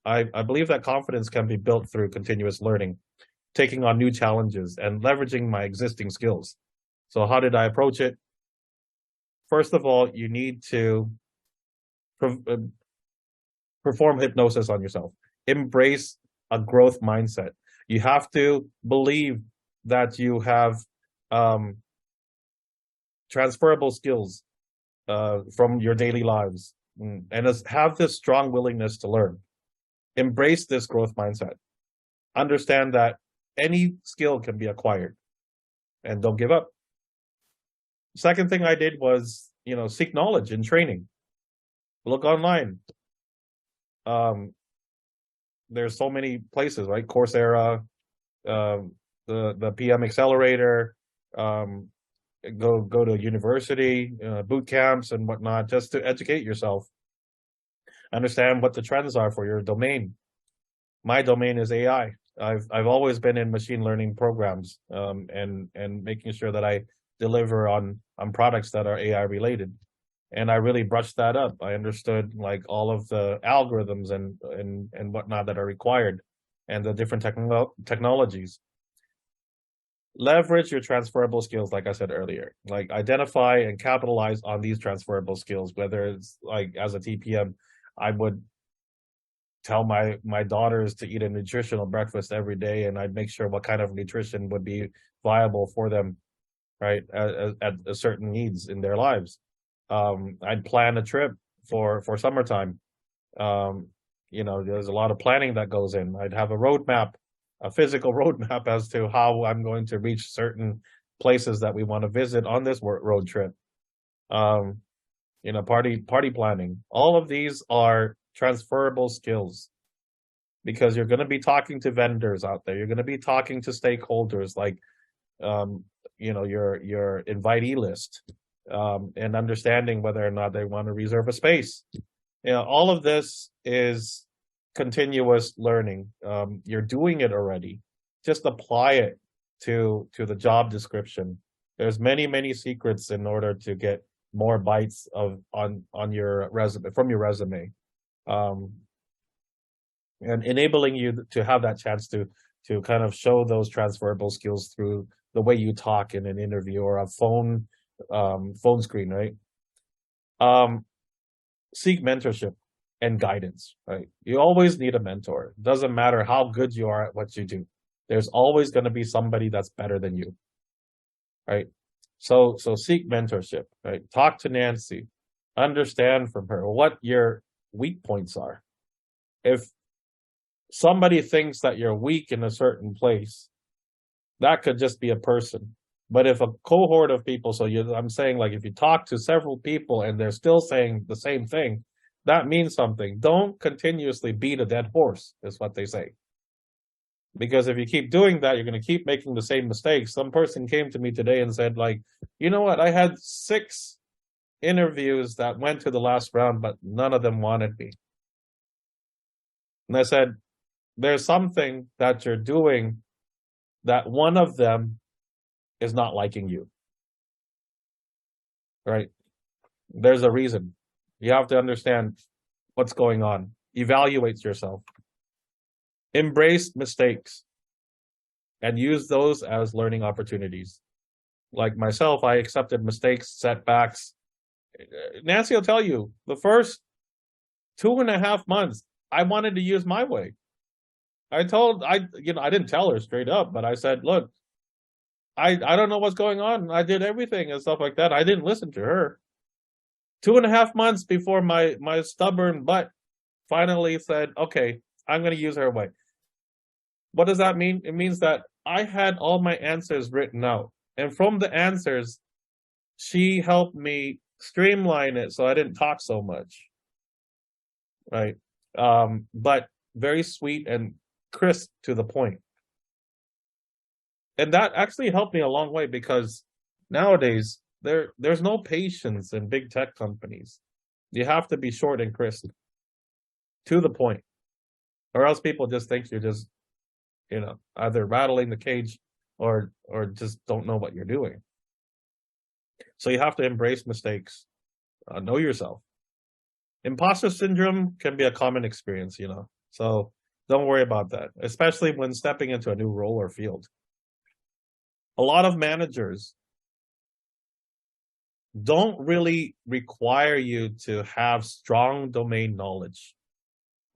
I believe that confidence can be built through continuous learning, taking on new challenges, and leveraging my existing skills. So how did I approach it? First of all, you need to perform hypnosis on yourself. Embrace a growth mindset. You have to believe that you have um, transferable skills from your daily lives, and have this strong willingness to learn. Embrace this growth mindset. Understand that any skill can be acquired, and don't give up. Second thing I did was, seek knowledge and training. Look online. There's so many places, right? Coursera, the PM Accelerator, go to university, boot camps and whatnot, just to educate yourself. Understand what the trends are for your domain. My domain is AI. I've always been in machine learning programs, and making sure that I deliver on products that are AI related. And I really brushed that up. I understood like all of the algorithms and whatnot that are required, and the different technologies. Leverage your transferable skills, like I said earlier. Like, identify and capitalize on these transferable skills. Whether it's like, as a TPM, I would tell my daughters to eat a nutritional breakfast every day, and I'd make sure what kind of nutrition would be viable for them, right, at certain needs in their lives. I'd plan a trip for summertime. There's a lot of planning that goes in. I'd have a roadmap, a physical roadmap as to how I'm going to reach certain places that we want to visit on this road trip. Party planning. All of these are transferable skills, because you're going to be talking to vendors out there. You're going to be talking to stakeholders, like, your invitee list, and understanding whether or not they want to reserve a space. All of this is continuous learning. You're doing it already. Just apply it to the job description. There's many secrets in order to get more bites on your resume, from your resume, and enabling you to have that chance to kind of show those transferable skills through the way you talk in an interview or a phone screen, right? Seek mentorship and guidance, right? You always need a mentor. It doesn't matter how good you are at what you do. There's always going to be somebody that's better than you, right? So seek mentorship, right? Talk to Nancy, understand from her what your weak points are. If somebody thinks that you're weak in a certain place, that could just be a person. But if a cohort of people, I'm saying, like, if you talk to several people and they're still saying the same thing, that means something. Don't continuously beat a dead horse, is what they say. Because if you keep doing that, you're going to keep making the same mistakes. Some person came to me today and said, like, you know what? I had 6 interviews that went to the last round, but none of them wanted me. And I said, there's something that you're doing that one of them is not liking you, right? There's a reason. You have to understand what's going on. Evaluate yourself. Embrace mistakes and use those as learning opportunities. Like myself, I accepted mistakes, setbacks. Nancy will tell you, the first 2.5 months, I wanted to use my way. I didn't tell her straight up, but I said, look, I don't know what's going on. I did everything and stuff like that. I didn't listen to her. 2.5 months before my stubborn butt finally said, okay, I'm going to use her way. What does that mean? It means that I had all my answers written out. And from the answers, she helped me streamline it so I didn't talk so much. Right? But very sweet and crisp to the point. And that actually helped me a long way, because nowadays there's no patience in big tech companies. You have to be short and crisp, to the point, or else people just think you're just, either rattling the cage or just don't know what you're doing. So you have to embrace mistakes, know yourself. Imposter syndrome can be a common experience, So don't worry about that, especially when stepping into a new role or field. A lot of managers don't really require you to have strong domain knowledge.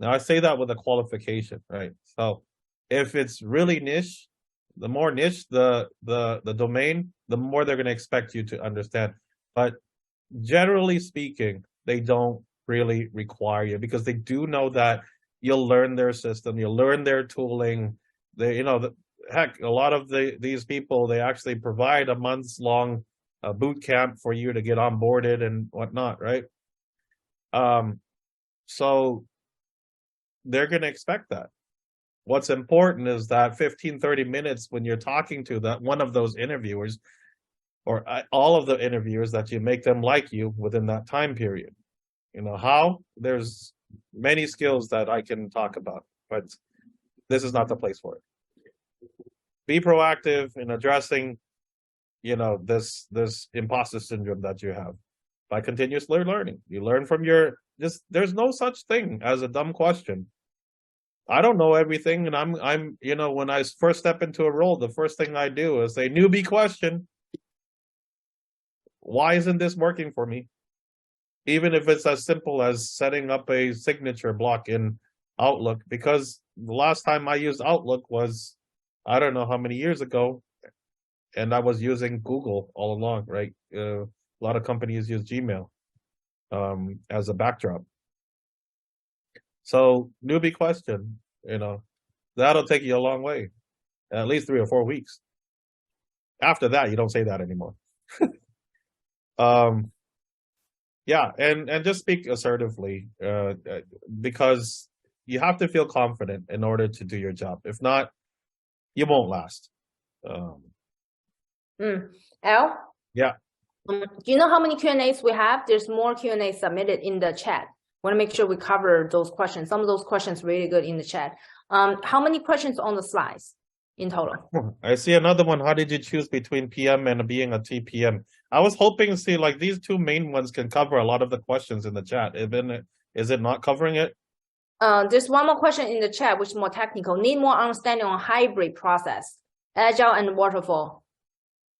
Now, I say that with a qualification, right? So if it's really niche, the more niche the domain, the more they're going to expect you to understand. But generally speaking, they don't really require you because they do know that you'll learn their system, you'll learn their tooling. They, heck, a lot of these people, they actually provide a months long boot camp for you to get onboarded and whatnot, right? So they're going to expect that. What's important is that 15, 30 minutes when you're talking to that one of those interviewers or all of the interviewers, that you make them like you within that time period. How? There's many skills that I can talk about, but this is not the place for it. Be proactive in addressing, this imposter syndrome that you have by continuously learning. You learn from there's no such thing as a dumb question. I don't know everything, and I'm when I first step into a role, the first thing I do is say, newbie question. Why isn't this working for me? Even if it's as simple as setting up a signature block in Outlook, because the last time I used Outlook was, I don't know how many years ago, and I was using Google all along, right? A lot of companies use Gmail as a backdrop. So newbie question, that'll take you a long way, at least 3 or 4 weeks. After that, you don't say that anymore. Yeah, and just speak assertively, because you have to feel confident in order to do your job. If not, you won't last. Al? Yeah. Do you know how many Q&As we have? There's more Q&A submitted in the chat. Want to make sure we cover those questions. Some of those questions really good in the chat. How many questions on the slides in total? I see another one. How did you choose between PM and being a TPM? I was hoping to see like these two main ones can cover a lot of the questions in the chat. Is it not covering it? There's one more question in the chat, which is more technical. Need more understanding on hybrid process, agile and waterfall.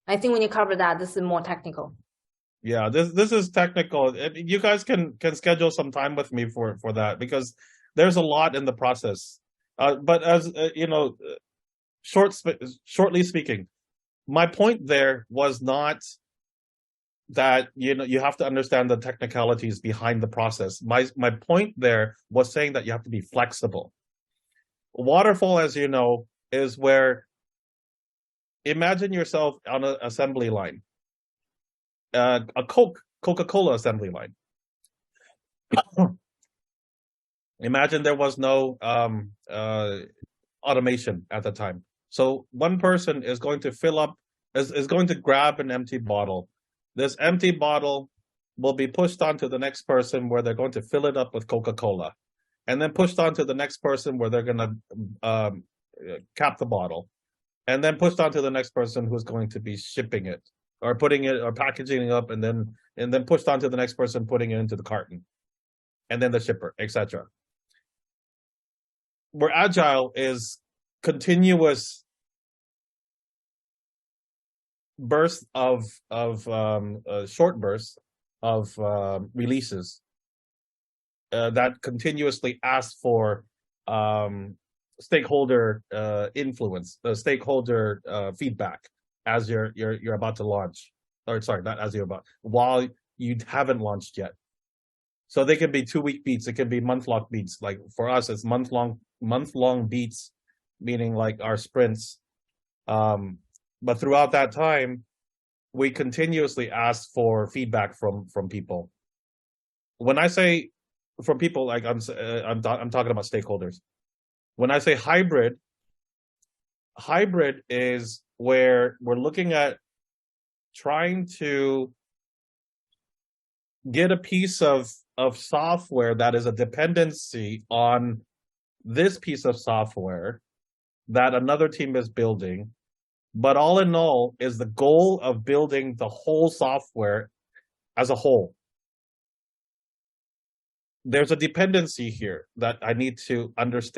I think when you cover that, this is more technical. Yeah, this is technical. You guys can schedule some time with me for that, because there's a lot in the process. But as shortly speaking, my point there was not that you have to understand the technicalities behind the process. My point there was saying that you have to be flexible. Waterfall, as you know, is where, imagine yourself on an assembly line, a Coca-Cola assembly line. Imagine there was no automation at the time. So one person is going to is going to grab an empty bottle. This empty bottle will be pushed onto the next person, where they're going to fill it up with Coca-Cola, and then pushed onto the next person, where they're going to cap the bottle, and then pushed onto the next person who's going to be shipping it or putting it or packaging it up, and then pushed onto the next person putting it into the carton, and then the shipper, etc. Where agile is continuous bursts of short bursts of releases that continuously ask for stakeholder influence, stakeholder feedback as you're about to launch, or sorry, not as you're about, while you haven't launched yet. So they can be 2-week beats, it can be month-long beats. Like for us, it's month-long beats, meaning like our sprints. But throughout that time, we continuously ask for feedback from people. When I say from people, like I'm talking about stakeholders. When I say hybrid is where we're looking at trying to get a piece of software that is a dependency on this piece of software that another team is building. But all in all is the goal of building the whole software as a whole. there's a dependency here that I need to understand.